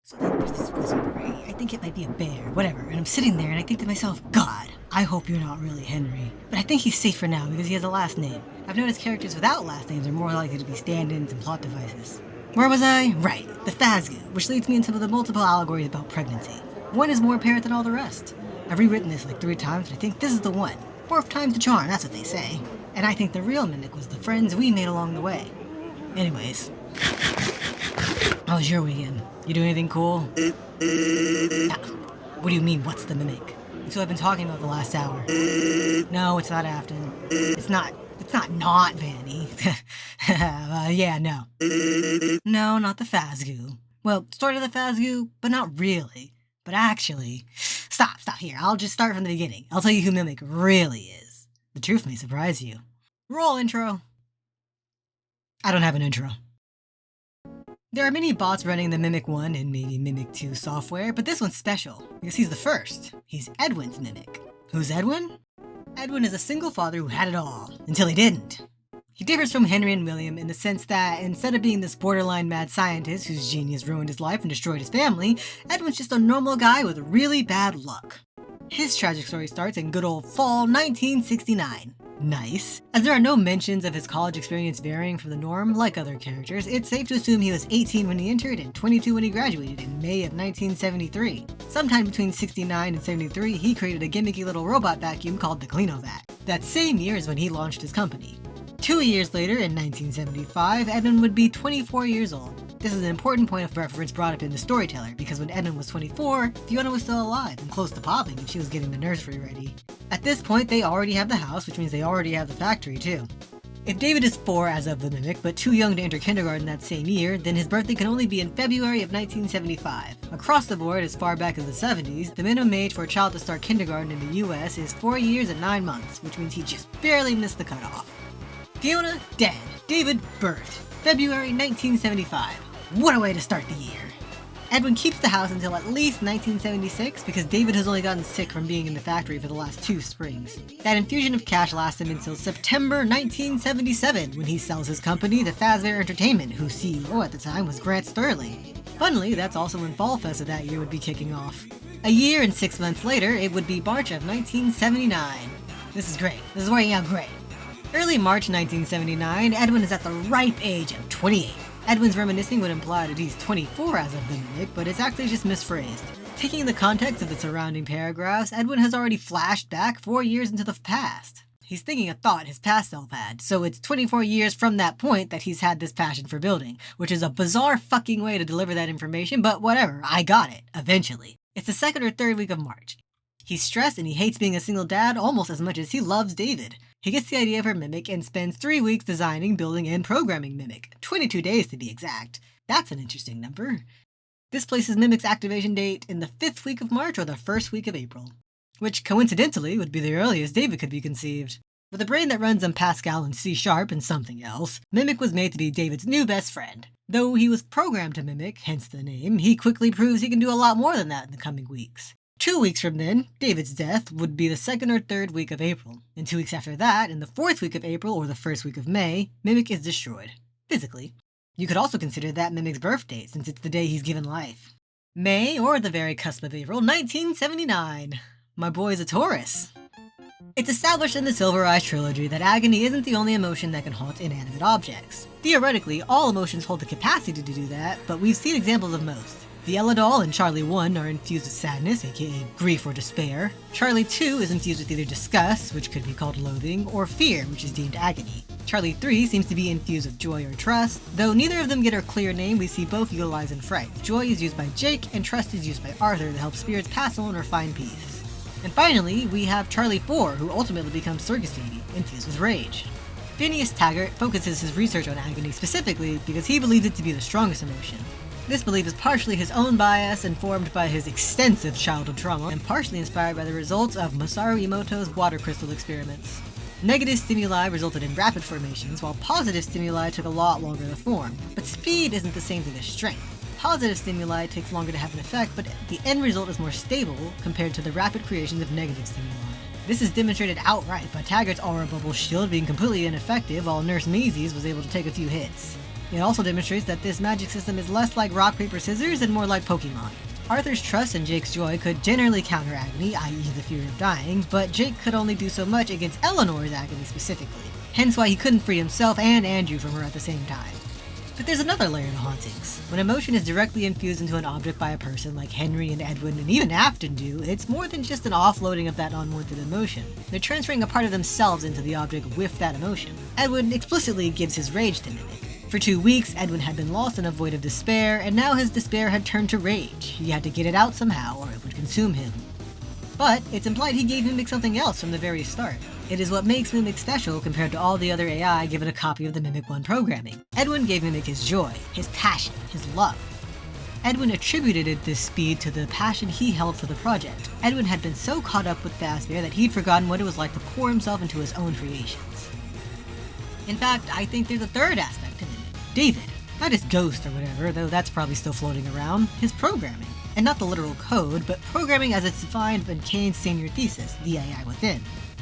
So then there's this wizard, right? I think it might be a bear, whatever. And I'm sitting there and I think to myself, God, I hope you're not really Henry. But I think he's safe for now because he has a last name. I've noticed characters without last names are more likely to be stand-ins and plot devices. Where was I? Right, the Phasgu, which leads me into the multiple allegories about pregnancy. One is more apparent than all the rest. I've rewritten this like 3 times and I think this is the one. 4th time's the charm, that's what they say. And I think the real mimic was the friends we made along the way. Anyways. How was your weekend? You do anything cool? What do you mean, what's the mimic? It's what I've been talking about the last hour. No, it's not Afton. It's not Vanny. Yeah, no. No, not the Phasgu. Well, sort of the Phasgu, but not really. But actually, stop here. I'll just start from the beginning. I'll tell you who Mimic really is. The truth may surprise you. Roll intro. I don't have an intro. There are many bots running the Mimic 1 and maybe Mimic 2 software, but this one's special because he's the first. He's Edwin's Mimic. Who's Edwin? Edwin is a single father who had it all, until he didn't. He differs from Henry and William in the sense that instead of being this borderline mad scientist whose genius ruined his life and destroyed his family, Edwin's just a normal guy with really bad luck. His tragic story starts in good old fall 1969. Nice. As there are no mentions of his college experience varying from the norm, like other characters, it's safe to assume he was 18 when he entered and 22 when he graduated in May of 1973. Sometime between 69 and 73, he created a gimmicky little robot vacuum called the Cleanovat. That same year is when he launched his company. 2 years later, in 1975, Edwin would be 24 years old. This is an important point of reference brought up in The Storyteller, because when Edwin was 24, Fiona was still alive and close to popping and she was getting the nursery ready. At this point, they already have the house, which means they already have the factory too. If David is 4 as of the Mimic, but too young to enter kindergarten that same year, then his birthday can only be in February of 1975. Across the board, as far back as the 70s, the minimum age for a child to start kindergarten in the US is 4 years and 9 months, which means he just barely missed the cutoff. Fiona, dead. David, birthed. February 1975. What a way to start the year. Edwin keeps the house until at least 1976 because David has only gotten sick from being in the factory for the last 2 springs. That infusion of cash lasts him until September 1977 when he sells his company to Fazbear Entertainment, whose CEO at the time was Grant Sterling. Funnily, that's also when Fall Fest of that year would be kicking off. A year and 6 months later, it would be March of 1979. This is great. This is working out great. Early March 1979, Edwin is at the ripe age of 28. Edwin's reminiscing would imply that he's 24 as of the Mimic, but it's actually just misphrased. Taking the context of the surrounding paragraphs, Edwin has already flashed back 4 years into the past. He's thinking a thought his past self had, so it's 24 years from that point that he's had this passion for building, which is a bizarre fucking way to deliver that information, but whatever, I got it, eventually. It's the 2nd or 3rd week of March. He's stressed and he hates being a single dad almost as much as he loves David. He gets the idea for Mimic and spends 3 weeks designing, building, and programming Mimic. 22 days to be exact. That's an interesting number. This places Mimic's activation date in the 5th week of March or the 1st week of April, which coincidentally would be the earliest David could be conceived. With a brain that runs on Pascal and C# and something else, Mimic was made to be David's new best friend. Though he was programmed to Mimic, hence the name, he quickly proves he can do a lot more than that in the coming weeks. 2 weeks from then, David's death would be the 2nd or 3rd week of April, and 2 weeks after that, in the 4th week of April or the 1st week of May, Mimic is destroyed. Physically. You could also consider that Mimic's birth date, since it's the day he's given life. May, or the very cusp of April, 1979. My boy's a Taurus. It's established in the Silver Eyes trilogy that agony isn't the only emotion that can haunt inanimate objects. Theoretically, all emotions hold the capacity to do that, but we've seen examples of most. The Elidol and Charlie 1 are infused with sadness, aka grief or despair. Charlie 2 is infused with either disgust, which could be called loathing, or fear, which is deemed agony. Charlie 3 seems to be infused with joy or trust, though neither of them get a clear name. We see both utilized in fright. Joy is used by Jake, and trust is used by Arthur to help spirits pass on or find peace. And finally, we have Charlie 4, who ultimately becomes Circus Sadie, infused with rage. Phineas Taggart focuses his research on agony specifically because he believes it to be the strongest emotion. This belief is partially his own bias, informed by his extensive childhood trauma, and partially inspired by the results of Masaru Emoto's water crystal experiments. Negative stimuli resulted in rapid formations, while positive stimuli took a lot longer to form. But speed isn't the same thing as strength. Positive stimuli takes longer to have an effect, but the end result is more stable compared to the rapid creations of negative stimuli. This is demonstrated outright by Taggart's aura bubble shield being completely ineffective, while Nurse Maisie's was able to take a few hits. It also demonstrates that this magic system is less like rock, paper, scissors and more like Pokemon. Arthur's trust and Jake's joy could generally counter agony, i.e. the fear of dying, but Jake could only do so much against Eleanor's agony specifically, hence why he couldn't free himself and Andrew from her at the same time. But there's another layer to hauntings. When emotion is directly infused into an object by a person like Henry and Edwin and even Afton do, it's more than just an offloading of that unwanted emotion. They're transferring a part of themselves into the object with that emotion. Edwin explicitly gives his rage to Mimic. For 2 weeks, Edwin had been lost in a void of despair, and now his despair had turned to rage. He had to get it out somehow, or it would consume him. But it's implied he gave Mimic something else from the very start. It is what makes Mimic special compared to all the other AI given a copy of the Mimic 1 programming. Edwin gave Mimic his joy, his passion, his love. Edwin attributed this speed to the passion he held for the project. Edwin had been so caught up with Fazbear that he'd forgotten what it was like to pour himself into his own creations. In fact, I think there's a third aspect to Mimic. David. Not his ghost or whatever, though that's probably still floating around. His programming. And not the literal code, but programming as it's defined in Kane's senior thesis, The AI Within.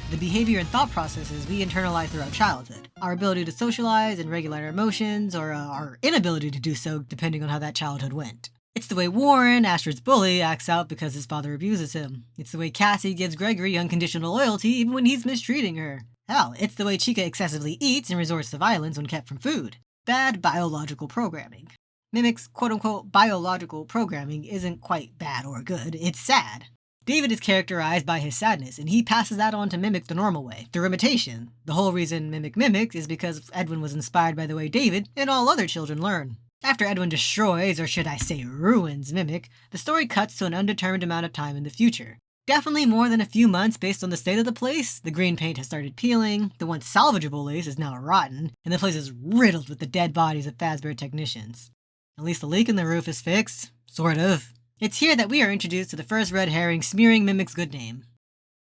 The behavior and thought processes we internalize throughout childhood. Our ability to socialize and regulate our emotions, or our inability to do so depending on how that childhood went. It's the way Warren, Astrid's bully, acts out because his father abuses him. It's the way Cassie gives Gregory unconditional loyalty even when he's mistreating her. Hell, it's the way Chica excessively eats and resorts to violence when kept from food. Bad biological programming. Mimic's quote-unquote biological programming isn't quite bad or good, it's sad. David is characterized by his sadness, and he passes that on to Mimic the normal way, through imitation. The whole reason Mimic mimics is because Edwin was inspired by the way David and all other children learn. After Edwin destroys, or should I say ruins, Mimic, the story cuts to an undetermined amount of time in the future. Definitely more than a few months based on the state of the place. The green paint has started peeling, the once salvageable lace is now rotten, and the place is riddled with the dead bodies of Fazbear technicians. At least the leak in the roof is fixed. Sort of. It's here that we are introduced to the first red herring smearing Mimic's good name.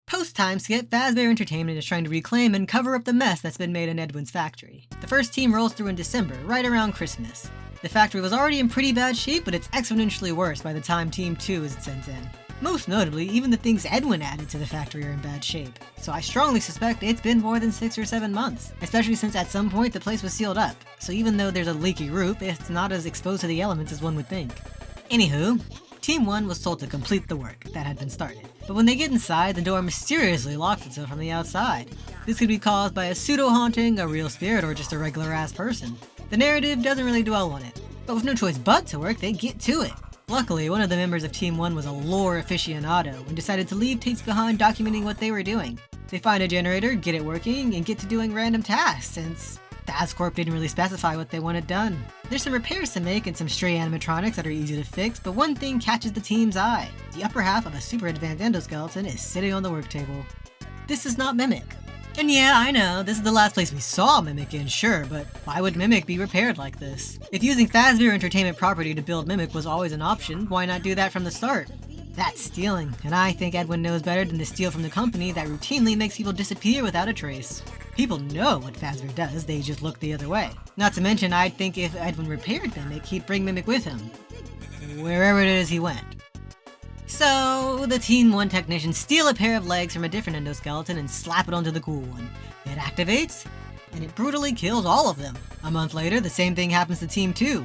Post-time skip, Fazbear Entertainment is trying to reclaim and cover up the mess that's been made in Edwin's factory. The first team rolls through in December, right around Christmas. The factory was already in pretty bad shape, but it's exponentially worse by the time Team 2 is sent in. Most notably, even the things Edwin added to the factory are in bad shape. So I strongly suspect it's been more than 6 or 7 months, especially since at some point the place was sealed up. So even though there's a leaky roof, it's not as exposed to the elements as one would think. Anywho, Team 1 was told to complete the work that had been started. But when they get inside, the door mysteriously locks itself from the outside. This could be caused by a pseudo-haunting, a real spirit, or just a regular-ass person. The narrative doesn't really dwell on it, but with no choice but to work, they get to it. Luckily, one of the members of Team 1 was a lore aficionado and decided to leave tapes behind documenting what they were doing. They find a generator, get it working, and get to doing random tasks, since Fazcorp didn't really specify what they wanted done. There's some repairs to make and some stray animatronics that are easy to fix, but one thing catches the team's eye. The upper half of a super advanced endoskeleton is sitting on the work table. This is not Mimic. And yeah, I know, this is the last place we saw Mimic in, sure, but why would Mimic be repaired like this? If using Fazbear Entertainment property to build Mimic was always an option, why not do that from the start? That's stealing, and I think Edwin knows better than to steal from the company that routinely makes people disappear without a trace. People know what Fazbear does, they just look the other way. Not to mention, I'd think if Edwin repaired Mimic, he'd bring Mimic with him. Wherever it is he went. So, the Team 1 technicians steal a pair of legs from a different endoskeleton and slap it onto the cool one. It activates, and it brutally kills all of them. A month later, the same thing happens to Team 2.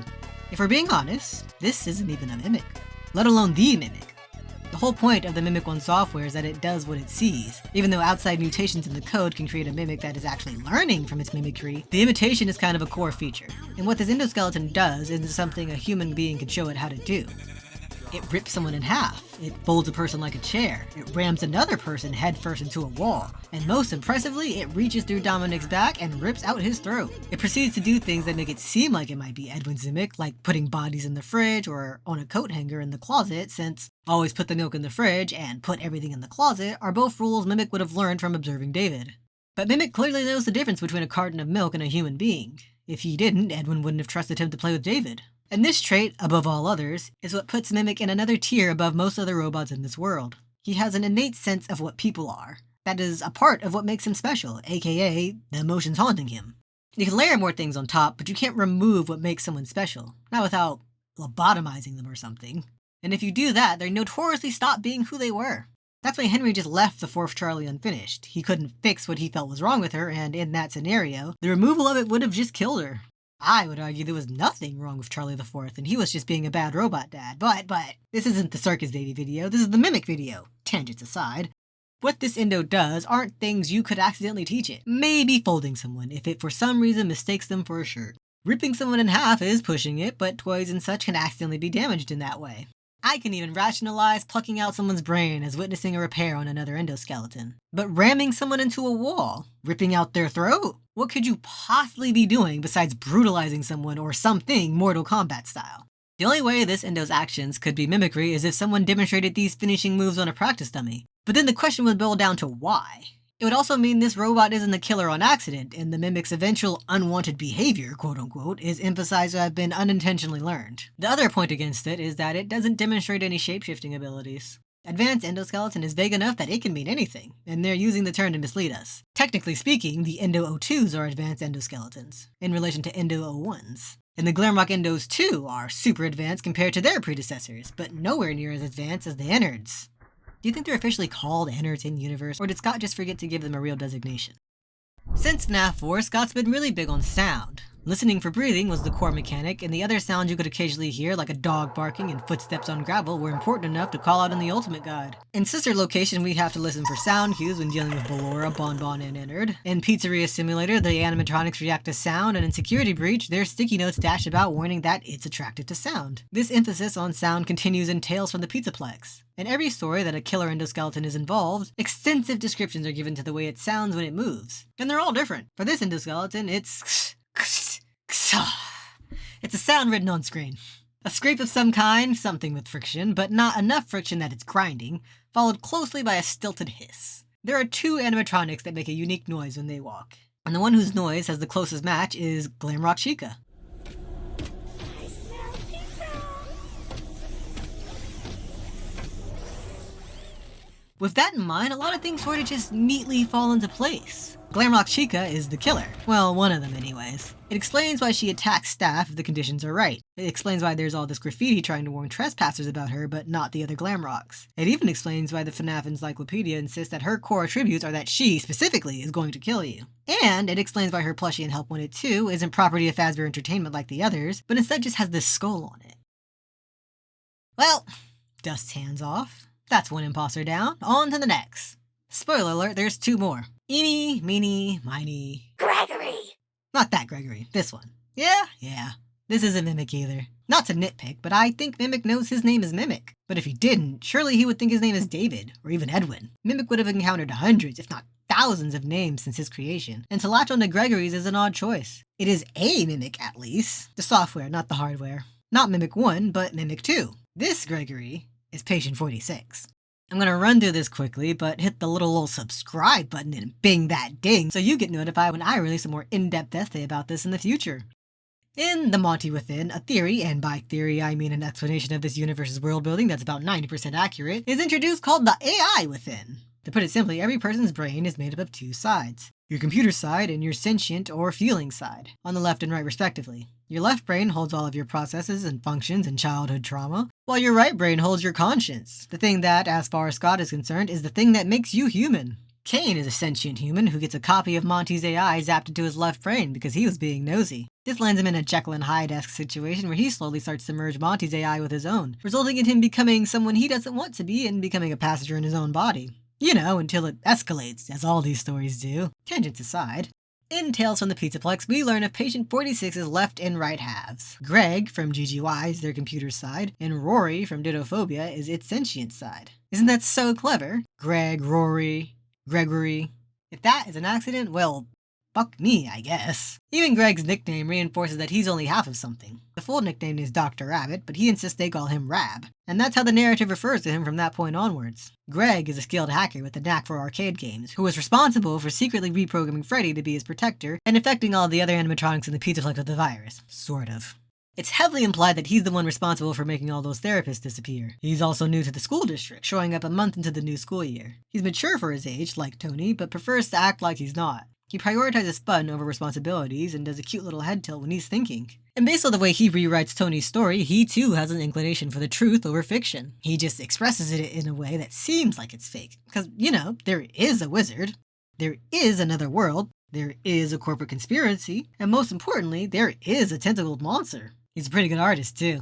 If we're being honest, this isn't even a Mimic, let alone the Mimic. The whole point of the Mimic 1 software is that it does what it sees. Even though outside mutations in the code can create a Mimic that is actually learning from its mimicry, the imitation is kind of a core feature. And what this endoskeleton does isn't something a human being can show it how to do. It rips someone in half, it folds a person like a chair, it rams another person headfirst into a wall, and most impressively, it reaches through Dominic's back and rips out his throat. It proceeds to do things that make it seem like it might be Edwin's Mimic, like putting bodies in the fridge or on a coat hanger in the closet, since always put the milk in the fridge and put everything in the closet are both rules Mimic would have learned from observing David. But Mimic clearly knows the difference between a carton of milk and a human being. If he didn't, Edwin wouldn't have trusted him to play with David. And this trait, above all others, is what puts Mimic in another tier above most other robots in this world. He has an innate sense of what people are. That is a part of what makes him special, aka the emotions haunting him. You can layer more things on top, but you can't remove what makes someone special. Not without lobotomizing them or something. And if you do that, they notoriously stop being who they were. That's why Henry just left the fourth Charlie unfinished. He couldn't fix what he felt was wrong with her, and in that scenario, the removal of it would have just killed her. I would argue there was nothing wrong with Charlie the Fourth, and he was just being a bad robot dad. But, this isn't the circus baby video, this is the mimic video. Tangents aside. What this endo does aren't things you could accidentally teach it. Maybe folding someone, if it for some reason mistakes them for a shirt. Ripping someone in half is pushing it, but toys and such can accidentally be damaged in that way. I can even rationalize plucking out someone's brain as witnessing a repair on another endoskeleton. But ramming someone into a wall? Ripping out their throat? What could you possibly be doing besides brutalizing someone or something Mortal Kombat style? The only way this endo's actions could be mimicry is if someone demonstrated these finishing moves on a practice dummy. But then the question would boil down to why. It would also mean this robot isn't the killer on accident, and the mimic's eventual unwanted behavior, quote-unquote, is emphasized to have been unintentionally learned. The other point against it is that it doesn't demonstrate any shape-shifting abilities. Advanced endoskeleton is vague enough that it can mean anything, and they're using the term to mislead us. Technically speaking, the Endo O2s are advanced endoskeletons, in relation to Endo O1s. And the Glamrock Endos too are super advanced compared to their predecessors, but nowhere near as advanced as the Innards. Do you think they're officially called Innards in-universe, or did Scott just forget to give them a real designation? Since FNAF 4, Scott's been really big on sound. Listening for breathing was the core mechanic, and the other sounds you could occasionally hear, like a dog barking and footsteps on gravel, were important enough to call out in the Ultimate Guide. In Sister Location, we'd have to listen for sound cues when dealing with Ballora, Bonbon, and Innard. In Pizzeria Simulator, the animatronics react to sound, and in Security Breach, there's sticky notes dashed about warning that it's attracted to sound. This emphasis on sound continues in Tales from the Pizzaplex. In every story that a killer endoskeleton is involved, extensive descriptions are given to the way it sounds when it moves. And they're all different. For this endoskeleton, it's a sound written on screen. A scrape of some kind, something with friction, but not enough friction that it's grinding, followed closely by a stilted hiss. There are two animatronics that make a unique noise when they walk, and the one whose noise has the closest match is Glamrock Chica. With that in mind, a lot of things sort of just neatly fall into place. Glamrock Chica is the killer. Well, one of them anyways. It explains why she attacks staff if the conditions are right. It explains why there's all this graffiti trying to warn trespassers about her, but not the other Glamrocks. It even explains why the FNAF Encyclopedia insists that her core attributes are that she, specifically, is going to kill you. And it explains why her plushie in Help Wanted 2 isn't property of Fazbear Entertainment like the others, but instead just has this skull on it. Well, dust's hands off. That's one imposter down. On to the next. Spoiler alert, there's two more. Eeny, meeny, miny. Gregory! Not that Gregory, this one. Yeah. This isn't Mimic either. Not to nitpick, but I think Mimic knows his name is Mimic. But if he didn't, surely he would think his name is David, or even Edwin. Mimic would have encountered hundreds, if not thousands of names since his creation, and to latch on to Gregory's is an odd choice. It is a Mimic, at least. The software, not the hardware. Not Mimic 1, but Mimic 2. This Gregory is patient 46. I'm gonna run through this quickly, but hit the little subscribe button and bing that ding so you get notified when I release a more in-depth essay about this in the future. In The Monty Within, a theory, and by theory I mean an explanation of this universe's world building that's about 90% accurate, is introduced called the AI Within. To put it simply, every person's brain is made up of two sides. Your computer side and your sentient or feeling side, on the left and right respectively. Your left brain holds all of your processes and functions and childhood trauma, while your right brain holds your conscience, the thing that, as far as Scott is concerned, is the thing that makes you human. Kane is a sentient human who gets a copy of Monty's AI zapped into his left brain because he was being nosy. This lands him in a Jekyll and Hyde-esque situation where he slowly starts to merge Monty's AI with his own, resulting in him becoming someone he doesn't want to be and becoming a passenger in his own body. You know, until it escalates, as all these stories do. Tangents aside. In Tales from the Pizzaplex, we learn of patient 46's left and right halves. Greg, from GGY, is their computer side, and Rory, from Didophobia, is its sentient side. Isn't that so clever? Greg, Rory, Gregory. If that is an accident, well, fuck me, I guess. Even Greg's nickname reinforces that he's only half of something. The full nickname is Dr. Rabbit, but he insists they call him Rab. And that's how the narrative refers to him from that point onwards. Greg is a skilled hacker with a knack for arcade games, who was responsible for secretly reprogramming Freddy to be his protector and infecting all the other animatronics in the Pizzaplex with the virus. Sort of. It's heavily implied that he's the one responsible for making all those therapists disappear. He's also new to the school district, showing up a month into the new school year. He's mature for his age, like Tony, but prefers to act like he's not. He prioritizes fun over responsibilities and does a cute little head tilt when he's thinking. And based on the way he rewrites Tony's story, he too has an inclination for the truth over fiction. He just expresses it in a way that seems like it's fake. Because, you know, there is a wizard. There is another world. There is a corporate conspiracy, and most importantly, there is a tentacled monster. He's a pretty good artist, too.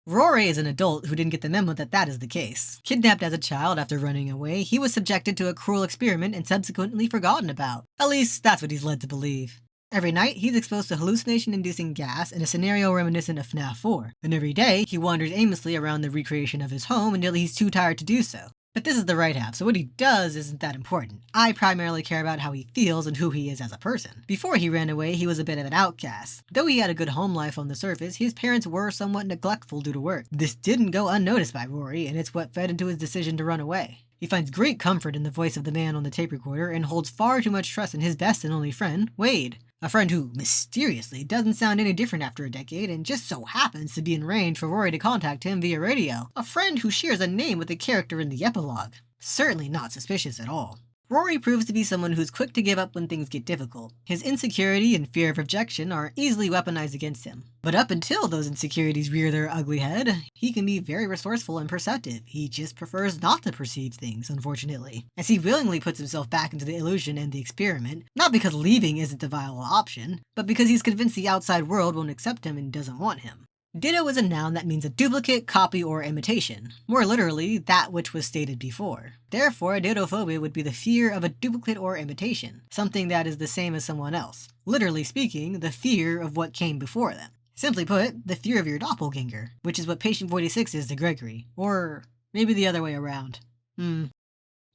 Rory is an adult who didn't get the memo that that is the case. Kidnapped as a child after running away, he was subjected to a cruel experiment and subsequently forgotten about. At least, that's what he's led to believe. Every night, he's exposed to hallucination-inducing gas in a scenario reminiscent of FNAF 4, and every day, he wanders aimlessly around the recreation of his home until he's too tired to do so. But this is the right half, so what he does isn't that important. I primarily care about how he feels and who he is as a person. Before he ran away, he was a bit of an outcast. Though he had a good home life on the surface, his parents were somewhat neglectful due to work. This didn't go unnoticed by Rory, and it's what fed into his decision to run away. He finds great comfort in the voice of the man on the tape recorder and holds far too much trust in his best and only friend, Wade. A friend who, mysteriously, doesn't sound any different after a decade and just so happens to be in range for Rory to contact him via radio. A friend who shares a name with the character in the epilogue. Certainly not suspicious at all. Rory proves to be someone who's quick to give up when things get difficult. His insecurity and fear of rejection are easily weaponized against him. But up until those insecurities rear their ugly head, he can be very resourceful and perceptive. He just prefers not to perceive things, unfortunately. As he willingly puts himself back into the illusion and the experiment, not because leaving isn't the viable option, but because he's convinced the outside world won't accept him and doesn't want him. Ditto is a noun that means a duplicate, copy, or imitation. More literally, that which was stated before. Therefore, dittophobia would be the fear of a duplicate or imitation, something that is the same as someone else. Literally speaking, the fear of what came before them. Simply put, the fear of your doppelganger, which is what Patient 46 is to Gregory. Or maybe the other way around.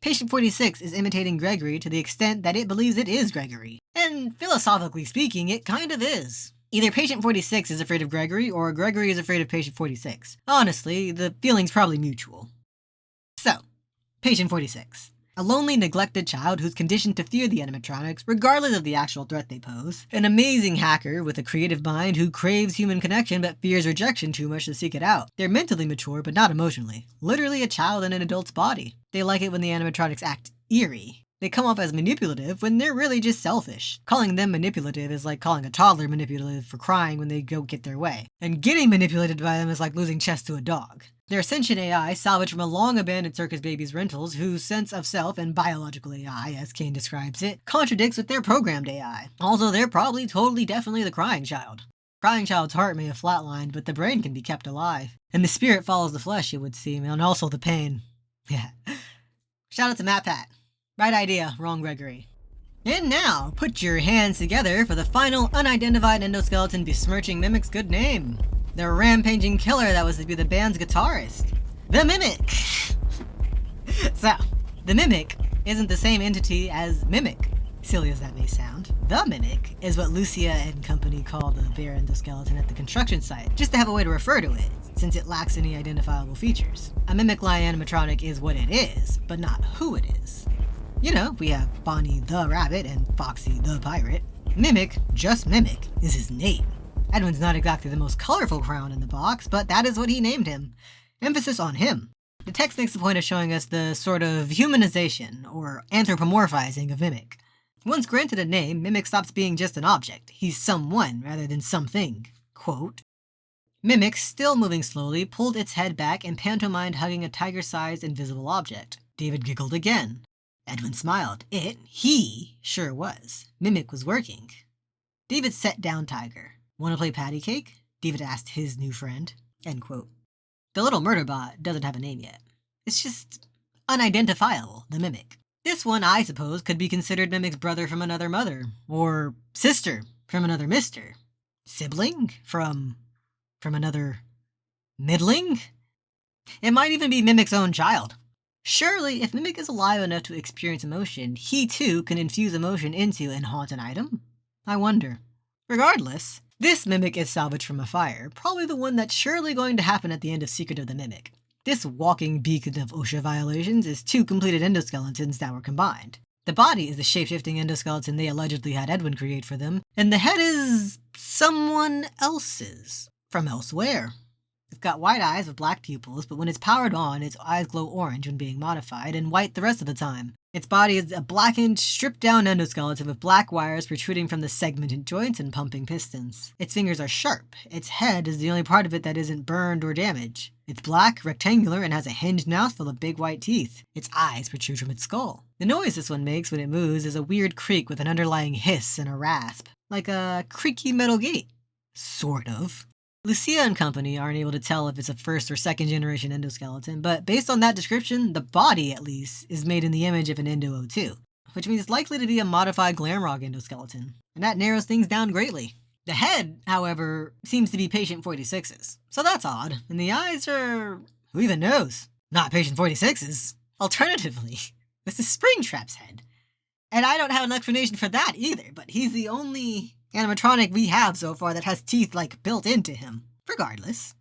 Patient 46 is imitating Gregory to the extent that it believes it is Gregory. And philosophically speaking, it kind of is. Either Patient 46 is afraid of Gregory, or Gregory is afraid of Patient 46. Honestly, the feeling's probably mutual. So, Patient 46. A lonely, neglected child who's conditioned to fear the animatronics, regardless of the actual threat they pose. An amazing hacker with a creative mind who craves human connection but fears rejection too much to seek it out. They're mentally mature, but not emotionally. Literally a child in an adult's body. They like it when the animatronics act eerie. They come off as manipulative when they're really just selfish. Calling them manipulative is like calling a toddler manipulative for crying when they go get their way. And getting manipulated by them is like losing chess to a dog. They're sentient AI salvaged from a long-abandoned circus baby's rentals whose sense of self and biological AI, as Kane describes it, contradicts with their programmed AI. Also, they're probably definitely the crying child. Crying child's heart may have flatlined, but the brain can be kept alive. And the spirit follows the flesh, it would seem, and also the pain. Yeah. Shout out to Matt Pat. Right idea, wrong Gregory. And now, put your hands together for the final unidentified endoskeleton besmirching Mimic's good name. The rampaging killer that was to be the band's guitarist. The Mimic! So, the Mimic isn't the same entity as Mimic, silly as that may sound. The Mimic is what Lucia and company call the bare endoskeleton at the construction site, just to have a way to refer to it, since it lacks any identifiable features. A Mimic-like animatronic is what it is, but not who it is. You know, we have Bonnie the Rabbit and Foxy the Pirate. Mimic, just Mimic, is his name. Edwin's not exactly the most colorful crown in the box, but that is what he named him. Emphasis on him. The text makes the point of showing us the sort of humanization, or anthropomorphizing of Mimic. Once granted a name, Mimic stops being just an object. He's someone rather than something. Quote, Mimic, still moving slowly, pulled its head back and pantomimed hugging a tiger-sized invisible object. David giggled again. Edwin smiled. He sure was. Mimic was working. David set down Tiger. Want to play patty cake? David asked his new friend. End quote. The little murder bot doesn't have a name yet. It's just unidentifiable, the Mimic. This one, I suppose, could be considered Mimic's brother from another mother. Or sister from another mister. Sibling from another middling? It might even be Mimic's own child. Surely, if Mimic is alive enough to experience emotion, he too can infuse emotion into and haunt an item? I wonder. Regardless, this Mimic is salvaged from a fire, probably the one that's surely going to happen at the end of Secret of the Mimic. This walking beacon of OSHA violations is two completed endoskeletons that were combined. The body is the shape-shifting endoskeleton they allegedly had Edwin create for them, and the head is someone else's. From elsewhere. It's got white eyes with black pupils, but when it's powered on, its eyes glow orange when being modified, and white the rest of the time. Its body is a blackened, stripped-down endoskeleton with black wires protruding from the segmented joints and pumping pistons. Its fingers are sharp. Its head is the only part of it that isn't burned or damaged. It's black, rectangular, and has a hinged mouth full of big white teeth. Its eyes protrude from its skull. The noise this one makes when it moves is a weird creak with an underlying hiss and a rasp, like a creaky metal gate. Sort of. Lucia and company aren't able to tell if it's a first or second generation endoskeleton, but based on that description, the body, at least, is made in the image of an Endo 02, which means it's likely to be a modified Glamrock endoskeleton, and that narrows things down greatly. The head, however, seems to be Patient 46's, so that's odd, and the eyes are... who even knows? Not Patient 46's. Alternatively, this is Springtrap's head. And I don't have an explanation for that either, but he's the only animatronic we have so far that has teeth, like, built into him. Regardless.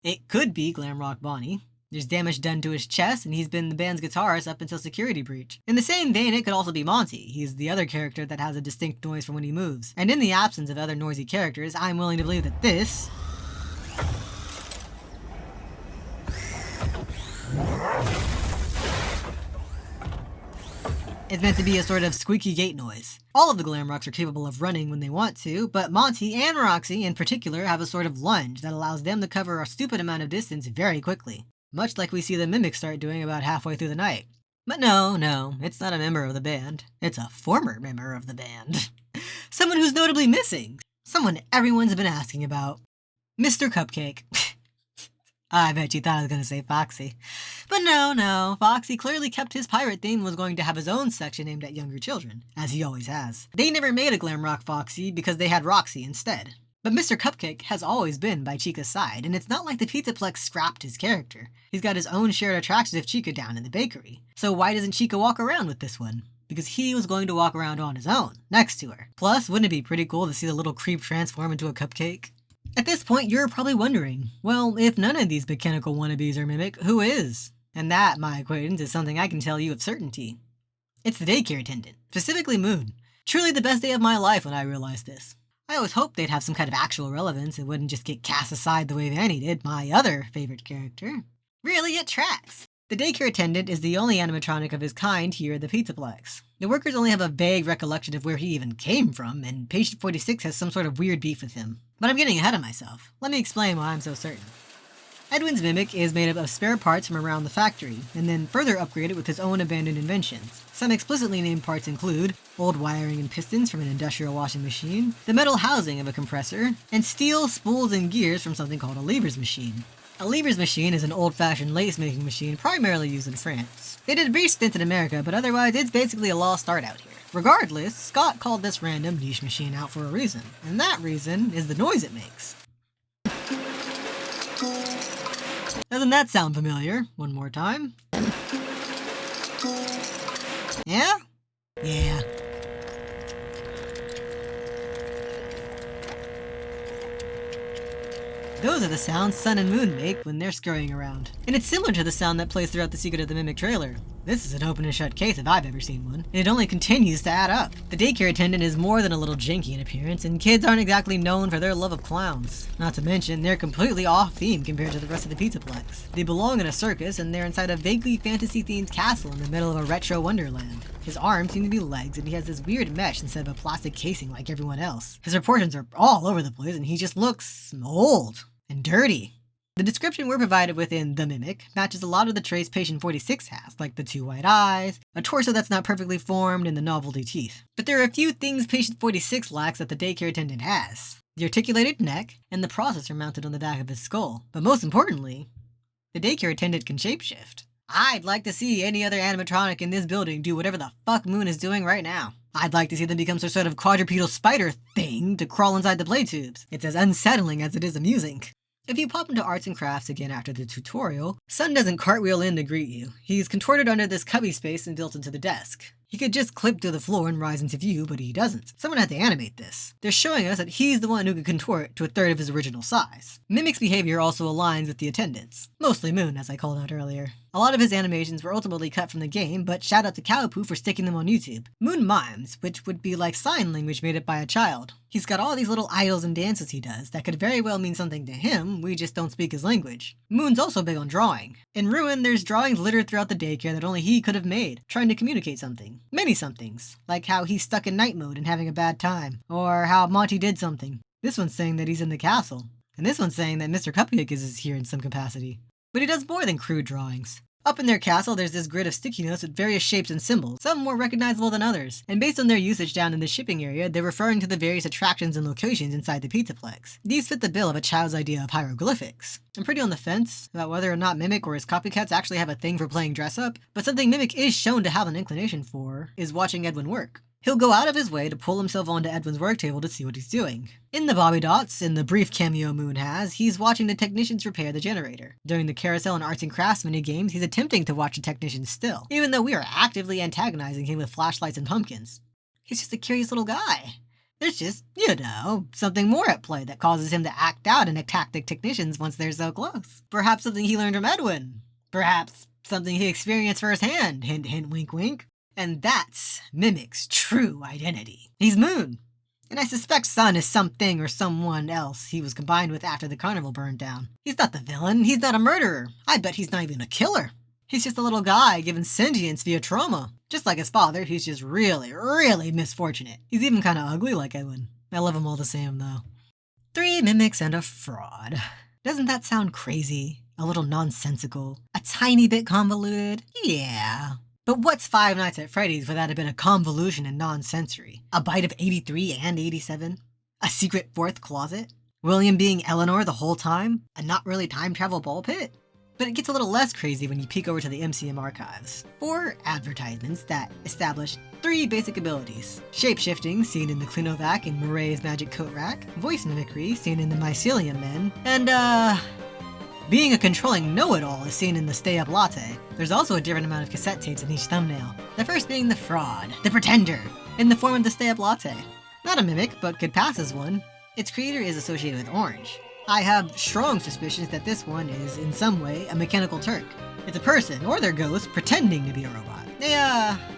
It could be Glamrock Bonnie. There's damage done to his chest, and he's been the band's guitarist up until Security Breach. In the same vein, it could also be Monty. He's the other character that has a distinct noise from when he moves. And in the absence of other noisy characters, I'm willing to believe that this... it's meant to be a sort of squeaky gate noise. All of the Glamrocks are capable of running when they want to, but Monty and Roxy in particular have a sort of lunge that allows them to cover a stupid amount of distance very quickly, much like we see the Mimic start doing about halfway through the night. But no, it's not a member of the band. It's a former member of the band. Someone who's notably missing. Someone everyone's been asking about. Mr. Cupcake. I bet you thought I was going to say Foxy. But no, Foxy clearly kept his pirate theme and was going to have his own section aimed at younger children, as he always has. They never made a Glamrock Foxy because they had Roxy instead. But Mr. Cupcake has always been by Chica's side, and it's not like the Pizzaplex scrapped his character. He's got his own shared attractions with Chica down in the bakery. So why doesn't Chica walk around with this one? Because he was going to walk around on his own, next to her. Plus, wouldn't it be pretty cool to see the little creep transform into a cupcake? At this point, you're probably wondering, well, if none of these mechanical wannabes are Mimic, who is? And that, my acquaintance, is something I can tell you with certainty. It's the daycare attendant, specifically Moon. Truly the best day of my life when I realized this. I always hoped they'd have some kind of actual relevance and wouldn't just get cast aside the way Vanny did, my other favorite character. Really, it tracks. The daycare attendant is the only animatronic of his kind here at the Pizzaplex. The workers only have a vague recollection of where he even came from, and Patient 46 has some sort of weird beef with him. But I'm getting ahead of myself. Let me explain why I'm so certain. Edwin's Mimic is made up of spare parts from around the factory, and then further upgraded with his own abandoned inventions. Some explicitly named parts include old wiring and pistons from an industrial washing machine, the metal housing of a compressor, and steel spools and gears from something called a lever's machine. A lever's machine is an old-fashioned lace-making machine primarily used in France. They did a brief stint in America, but otherwise it's basically a lost art out here. Regardless, Scott called this random niche machine out for a reason, and that reason is the noise it makes. Doesn't that sound familiar? One more time. Yeah? Yeah. Those are the sounds Sun and Moon make when they're scurrying around. And it's similar to the sound that plays throughout the Secret of the Mimic trailer. This is an open and shut case if I've ever seen one, and it only continues to add up. The daycare attendant is more than a little janky in appearance, and kids aren't exactly known for their love of clowns. Not to mention, they're completely off-theme compared to the rest of the Pizzaplex. They belong in a circus, and they're inside a vaguely fantasy-themed castle in the middle of a retro wonderland. His arms seem to be legs, and he has this weird mesh instead of a plastic casing like everyone else. His proportions are all over the place, and he just looks old and dirty. The description we're provided with in The Mimic matches a lot of the traits Patient 46 has, like the 2 white eyes, a torso that's not perfectly formed, and the novelty teeth. But there are a few things Patient 46 lacks that the daycare attendant has. The articulated neck, and the processor mounted on the back of his skull. But most importantly, the daycare attendant can shapeshift. I'd like to see any other animatronic in this building do whatever the fuck Moon is doing right now. I'd like to see them become some sort of quadrupedal spider thing to crawl inside the play tubes. It's as unsettling as it is amusing. If you pop into arts and crafts again after the tutorial, Sun doesn't cartwheel in to greet you. He's contorted under this cubby space and built into the desk. He could just clip through the floor and rise into view, but he doesn't. Someone had to animate this. They're showing us that he's the one who could contort to a third of his original size. Mimic's behavior also aligns with the attendants. Mostly Moon, as I called out earlier. A lot of his animations were ultimately cut from the game, but shout out to Cowpoo for sticking them on YouTube. Moon mimes, which would be like sign language made up by a child. He's got all these little idols and dances he does that could very well mean something to him, we just don't speak his language. Moon's also big on drawing. In Ruin, there's drawings littered throughout the daycare that only he could have made, trying to communicate something. Many somethings, like how he's stuck in night mode and having a bad time, or how Monty did something. This one's saying that he's in the castle, and this one's saying that Mr. Cupcake is here in some capacity. But he does more than crude drawings. Up in their castle, there's this grid of sticky notes with various shapes and symbols, some more recognizable than others, and based on their usage down in the shipping area, they're referring to the various attractions and locations inside the Pizzaplex. These fit the bill of a child's idea of hieroglyphics. I'm pretty on the fence about whether or not Mimic or his copycats actually have a thing for playing dress-up, but something Mimic is shown to have an inclination for is watching Edwin work. He'll go out of his way to pull himself onto Edwin's work table to see what he's doing. In the Bobby Dots, in the brief cameo Moon has, he's watching the technicians repair the generator. During the carousel and arts and crafts mini-games, he's attempting to watch the technicians still, even though we are actively antagonizing him with flashlights and pumpkins. He's just a curious little guy. There's just, something more at play that causes him to act out and attack the technicians once they're so close. Perhaps something he learned from Edwin. Perhaps something he experienced firsthand, hint hint wink wink. And that's Mimic's true identity. He's Moon. And I suspect Sun is something or someone else he was combined with after the carnival burned down. He's not the villain. He's not a murderer. I bet he's not even a killer. He's just a little guy given sentience via trauma. Just like his father, he's just really, really misfortunate. He's even kind of ugly like Edwin. I love him all the same, though. 3 mimics and a fraud. Doesn't that sound crazy? A little nonsensical? A tiny bit convoluted? Yeah. But what's Five Nights at Freddy's without a bit of convolution and nonsensory? A bite of 83 and 87? A secret fourth closet? William being Eleanor the whole time? A not really time travel ball pit? But it gets a little less crazy when you peek over to the MCM archives. 4 advertisements that establish 3 basic abilities. Shape-shifting, seen in the Clinovac and Murray's Magic Coat Rack. Voice mimicry, seen in the Mycelium Men. And, being a controlling know-it-all is seen in the Stay Up Latte. There's also a different amount of cassette tapes in each thumbnail. The first being the fraud, the pretender, in the form of the Stay Up Latte. Not a mimic, but could pass as one. Its creator is associated with Orange. I have strong suspicions that this one is, in some way, a mechanical Turk. It's a person, or their ghost, pretending to be a robot. They,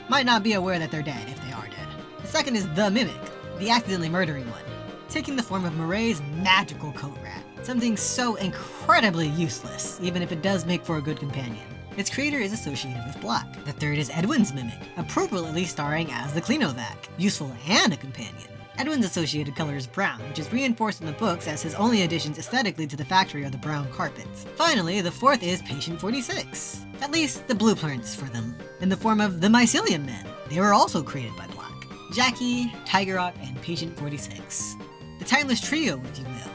might not be aware that they're dead, if they are dead. The second is the Mimic, the accidentally murdering one, taking the form of Murray's magical coat rack. Something so incredibly useless, even if it does make for a good companion. Its creator is associated with black. The third is Edwin's Mimic, appropriately starring as the Clinovac, useful and a companion. Edwin's associated color is brown, which is reinforced in the books as his only additions aesthetically to the factory are the brown carpets. Finally, the fourth is Patient 46. At least the blueprints for them, in the form of the Mycelium Men. They were also created by black. Jackie, Tiger Rock, and Patient 46. The timeless trio, if you will.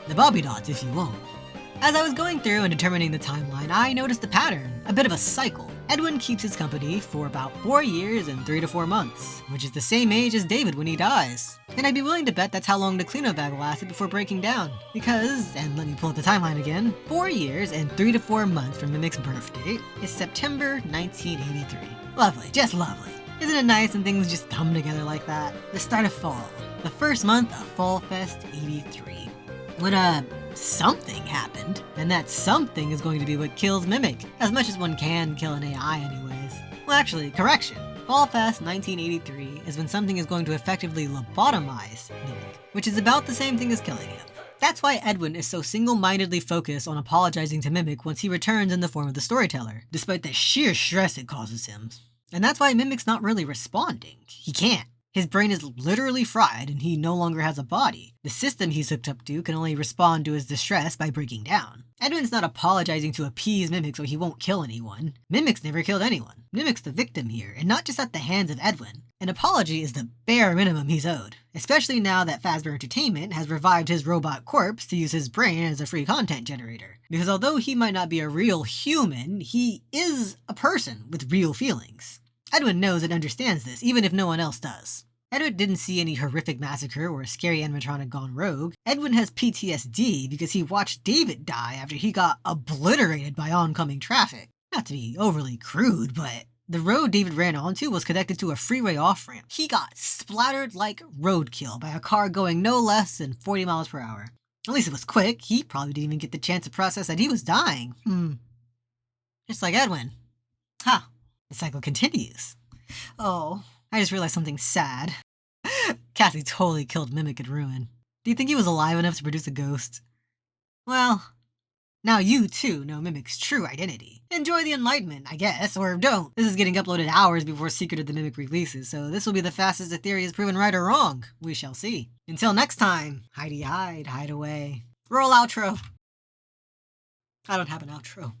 The Bobby Dots, if you won't. As I was going through and determining the timeline, I noticed a pattern, a bit of a cycle. Edwin keeps his company for about 4 years and 3 to 4 months, which is the same age as David when he dies. And I'd be willing to bet that's how long the Clinovac lasted before breaking down. Because, and let me pull up the timeline again, 4 years and 3 to 4 months from Mimic's birth date is September 1983. Lovely, just lovely. Isn't it nice when things just come together like that? The start of fall, the first month of Fall Fest 83. When, something happened, and that something is going to be what kills Mimic, as much as one can kill an AI anyways. Well, actually, correction. Fall Fest 1983 is when something is going to effectively lobotomize Mimic, which is about the same thing as killing him. That's why Edwin is so single-mindedly focused on apologizing to Mimic once he returns in the form of the storyteller, despite the sheer stress it causes him. And that's why Mimic's not really responding. He can't. His brain is literally fried and he no longer has a body. The system he's hooked up to can only respond to his distress by breaking down. Edwin's not apologizing to appease Mimic so he won't kill anyone. Mimic's never killed anyone. Mimic's the victim here, and not just at the hands of Edwin. An apology is the bare minimum he's owed, especially now that Fazbear Entertainment has revived his robot corpse to use his brain as a free content generator. Because although he might not be a real human, he is a person with real feelings. Edwin knows and understands this, even if no one else does. Edwin didn't see any horrific massacre or a scary animatronic gone rogue. Edwin has PTSD because he watched David die after he got obliterated by oncoming traffic. Not to be overly crude, but The road David ran onto was connected to a freeway off-ramp. He got splattered like roadkill by a car going no less than 40 miles per hour. At least it was quick. He probably didn't even get the chance to process that he was dying. Just like Edwin. Ha! The cycle continues. Oh, I just realized something sad. Cassie totally killed Mimic in Ruin. Do you think he was alive enough to produce a ghost? Well, now you too know Mimic's true identity. Enjoy the enlightenment, I guess, or don't. This is getting uploaded hours before Secret of the Mimic releases, so this will be the fastest the theory is proven right or wrong. We shall see. Until next time, hidey hide, hide away. Roll outro. I don't have an outro.